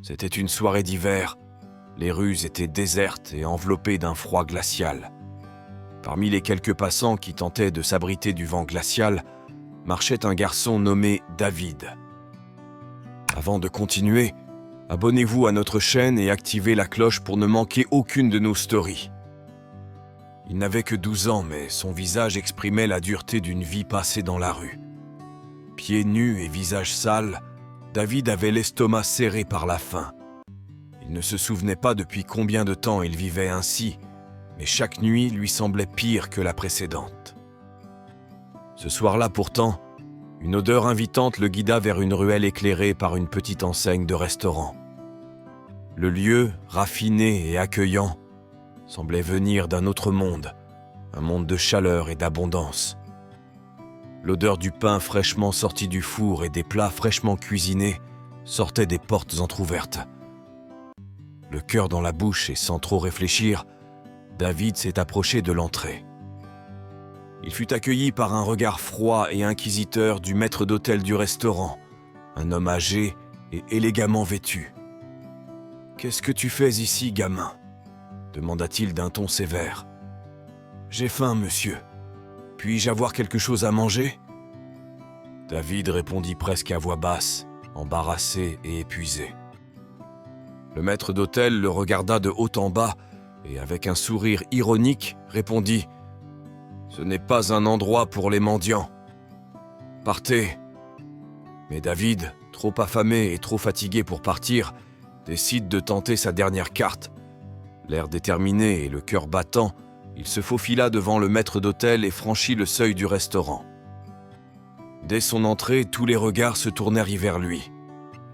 C'était une soirée d'hiver. Les rues étaient désertes et enveloppées d'un froid glacial. Parmi les quelques passants qui tentaient de s'abriter du vent glacial, marchait un garçon nommé David. Avant de continuer, abonnez-vous à notre chaîne et activez la cloche pour ne manquer aucune de nos stories. Il n'avait que 12 ans, mais son visage exprimait la dureté d'une vie passée dans la rue. Pieds nus et visage sale, David avait l'estomac serré par la faim. Il ne se souvenait pas depuis combien de temps il vivait ainsi, mais chaque nuit lui semblait pire que la précédente. Ce soir-là pourtant, une odeur invitante le guida vers une ruelle éclairée par une petite enseigne de restaurant. Le lieu, raffiné et accueillant, semblait venir d'un autre monde, un monde de chaleur et d'abondance. L'odeur du pain fraîchement sorti du four et des plats fraîchement cuisinés sortait des portes entr'ouvertes. Le cœur dans la bouche et sans trop réfléchir, David s'est approché de l'entrée. Il fut accueilli par un regard froid et inquisiteur du maître d'hôtel du restaurant, un homme âgé et élégamment vêtu. « Qu'est-ce que tu fais ici, gamin ?» demanda-t-il d'un ton sévère. « J'ai faim, monsieur. Puis-je avoir quelque chose à manger ?» David répondit presque à voix basse, embarrassé et épuisé. Le maître d'hôtel le regarda de haut en bas et, avec un sourire ironique, répondit « Ce n'est pas un endroit pour les mendiants. Partez !» Mais David, trop affamé et trop fatigué pour partir, décide de tenter sa dernière carte. L'air déterminé et le cœur battant, il se faufila devant le maître d'hôtel et franchit le seuil du restaurant. Dès son entrée, tous les regards se tournèrent vers lui.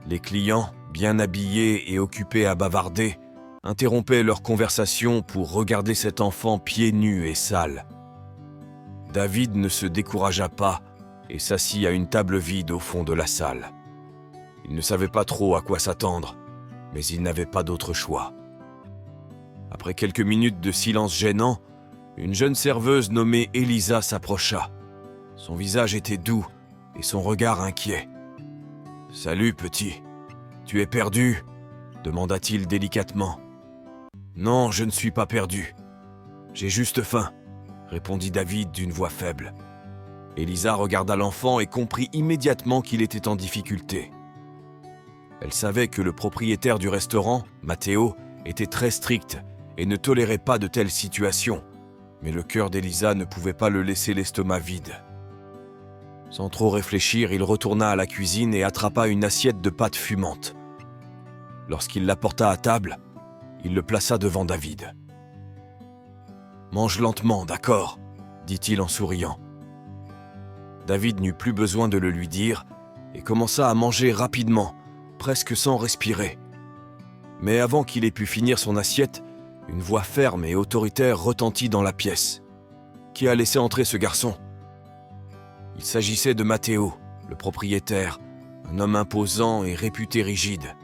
Les clients, bien habillés et occupés à bavarder, interrompaient leur conversation pour regarder cet enfant pieds nus et sale. David ne se découragea pas et s'assit à une table vide au fond de la salle. Il ne savait pas trop à quoi s'attendre, mais il n'avait pas d'autre choix. Après quelques minutes de silence gênant, une jeune serveuse nommée Elisa s'approcha. Son visage était doux et son regard inquiet. « Salut, petit. Tu es perdu ?» demanda-t-il délicatement. « Non, je ne suis pas perdu. J'ai juste faim », répondit David d'une voix faible. Elisa regarda l'enfant et comprit immédiatement qu'il était en difficulté. Elle savait que le propriétaire du restaurant, Matteo, était très strict et ne tolérait pas de telles situations, mais le cœur d'Elisa ne pouvait pas le laisser l'estomac vide. Sans trop réfléchir, il retourna à la cuisine et attrapa une assiette de pâtes fumantes. Lorsqu'il la porta à table, il le plaça devant David. « Mange lentement, d'accord ?» dit-il en souriant. David n'eut plus besoin de le lui dire et commença à manger rapidement, presque sans respirer. Mais avant qu'il ait pu finir son assiette, une voix ferme et autoritaire retentit dans la pièce. Qui a laissé entrer ce garçon ? Il s'agissait de Matteo, le propriétaire, un homme imposant et réputé rigide.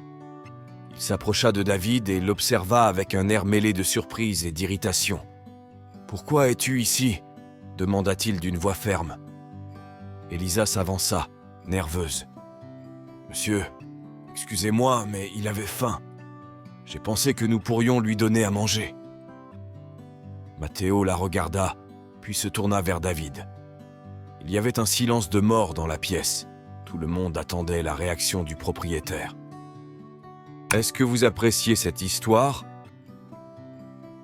Il s'approcha de David et l'observa avec un air mêlé de surprise et d'irritation. « Pourquoi es-tu ici ?» demanda-t-il d'une voix ferme. Elisa s'avança, nerveuse. « Monsieur, excusez-moi, mais il avait faim. J'ai pensé que nous pourrions lui donner à manger. » Matteo la regarda, puis se tourna vers David. Il y avait un silence de mort dans la pièce. Tout le monde attendait la réaction du propriétaire. « Est-ce que vous appréciez cette histoire ?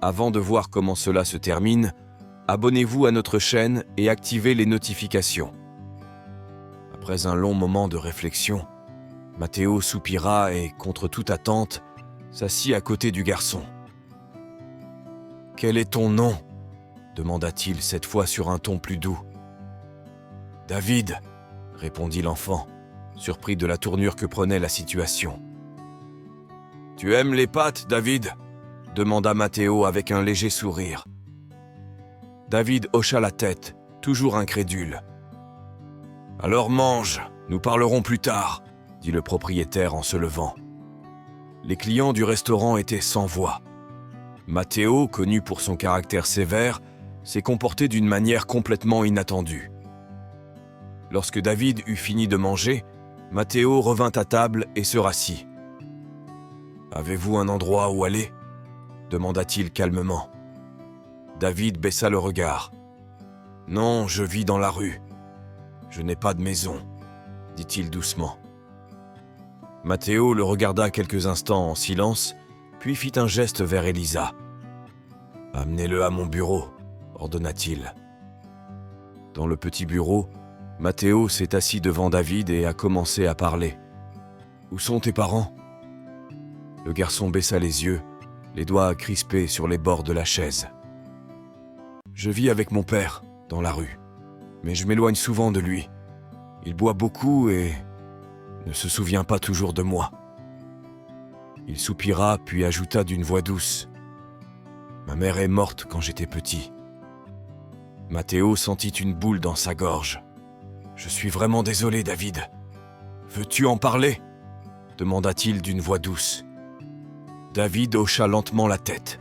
Avant de voir comment cela se termine, abonnez-vous à notre chaîne et activez les notifications. » Après un long moment de réflexion, Matteo soupira et, contre toute attente, s'assit à côté du garçon. « Quel est ton nom ?» demanda-t-il cette fois sur un ton plus doux. « David » répondit l'enfant, surpris de la tournure que prenait la situation. « Tu aimes les pâtes, David ?» demanda Matteo avec un léger sourire. David hocha la tête, toujours incrédule. « Alors mange, nous parlerons plus tard » dit le propriétaire en se levant. Les clients du restaurant étaient sans voix. Matteo, connu pour son caractère sévère, s'est comporté d'une manière complètement inattendue. Lorsque David eut fini de manger, Matteo revint à table et se rassit. Avez-vous un endroit où aller ? Demanda-t-il calmement. David baissa le regard. Non, je vis dans la rue. Je n'ai pas de maison, dit-il doucement. Matteo le regarda quelques instants en silence, puis fit un geste vers Elisa. « Amenez-le à mon bureau », ordonna-t-il. Dans le petit bureau, Matteo s'est assis devant David et a commencé à parler. « Où sont tes parents ?» Le garçon baissa les yeux, les doigts crispés sur les bords de la chaise. « Je vis avec mon père, dans la rue, mais je m'éloigne souvent de lui. Il boit beaucoup et ne se souvient pas toujours de moi. » Il soupira puis ajouta d'une voix douce. « Ma mère est morte quand j'étais petit. » Matteo sentit une boule dans sa gorge. « Je suis vraiment désolé, David. Veux-tu en parler ?» demanda-t-il d'une voix douce. David hocha lentement la tête.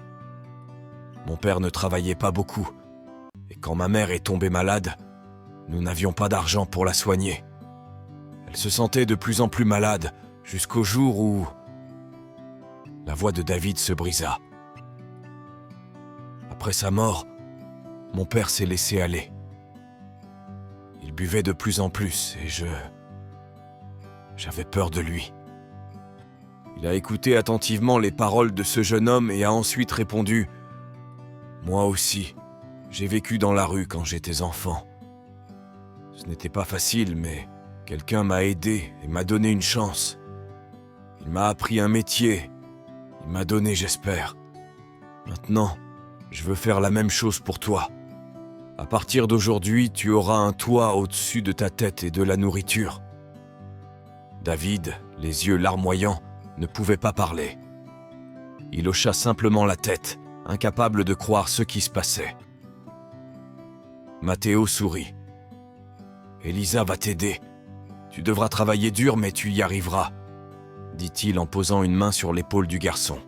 « Mon père ne travaillait pas beaucoup, et quand ma mère est tombée malade, nous n'avions pas d'argent pour la soigner. Elle se sentait de plus en plus malade, jusqu'au jour où... » La voix de David se brisa. Après sa mort, mon père s'est laissé aller. Il buvait de plus en plus et j'avais peur de lui. Il a écouté attentivement les paroles de ce jeune homme et a ensuite répondu « Moi aussi, j'ai vécu dans la rue quand j'étais enfant. Ce n'était pas facile, mais quelqu'un m'a aidé et m'a donné une chance. Il m'a appris un métier. Il m'a donné, j'espère. Maintenant, je veux faire la même chose pour toi. À partir d'aujourd'hui, tu auras un toit au-dessus de ta tête et de la nourriture. » David, les yeux larmoyants, ne pouvait pas parler. Il hocha simplement la tête, incapable de croire ce qui se passait. Matteo sourit. « Elisa va t'aider. Tu devras travailler dur, mais tu y arriveras, » dit-il en posant une main sur l'épaule du garçon.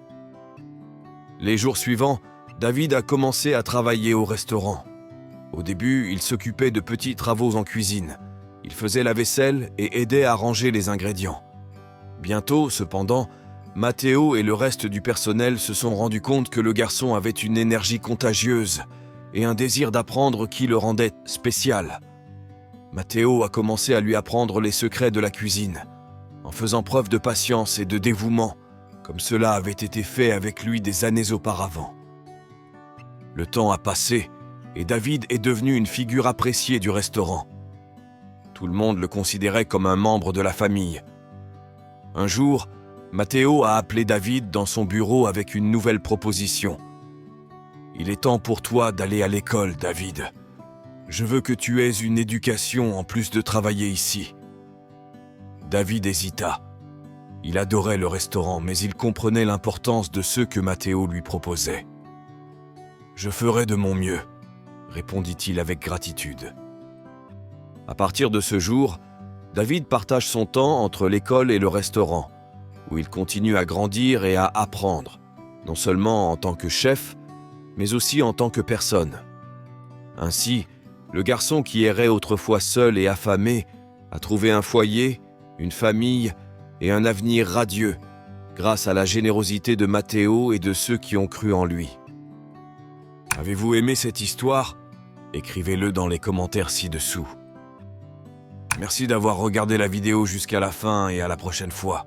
Les jours suivants, David a commencé à travailler au restaurant. Au début, il s'occupait de petits travaux en cuisine. Il faisait la vaisselle et aidait à ranger les ingrédients. Bientôt, cependant, Matteo et le reste du personnel se sont rendus compte que le garçon avait une énergie contagieuse et un désir d'apprendre qui le rendait spécial. Matteo a commencé à lui apprendre les secrets de la cuisine, en faisant preuve de patience et de dévouement, comme cela avait été fait avec lui des années auparavant. Le temps a passé et David est devenu une figure appréciée du restaurant. Tout le monde le considérait comme un membre de la famille. Un jour, Matteo a appelé David dans son bureau avec une nouvelle proposition. « Il est temps pour toi d'aller à l'école, David. Je veux que tu aies une éducation en plus de travailler ici. » David hésita. Il adorait le restaurant, mais il comprenait l'importance de ce que Matteo lui proposait. « Je ferai de mon mieux, » répondit-il avec gratitude. À partir de ce jour, David partage son temps entre l'école et le restaurant, où il continue à grandir et à apprendre, non seulement en tant que chef, mais aussi en tant que personne. Ainsi, le garçon qui errait autrefois seul et affamé a trouvé un foyer, une famille et un avenir radieux, grâce à la générosité de Matteo et de ceux qui ont cru en lui. Avez-vous aimé cette histoire ? Écrivez-le dans les commentaires ci-dessous. Merci d'avoir regardé la vidéo jusqu'à la fin et à la prochaine fois.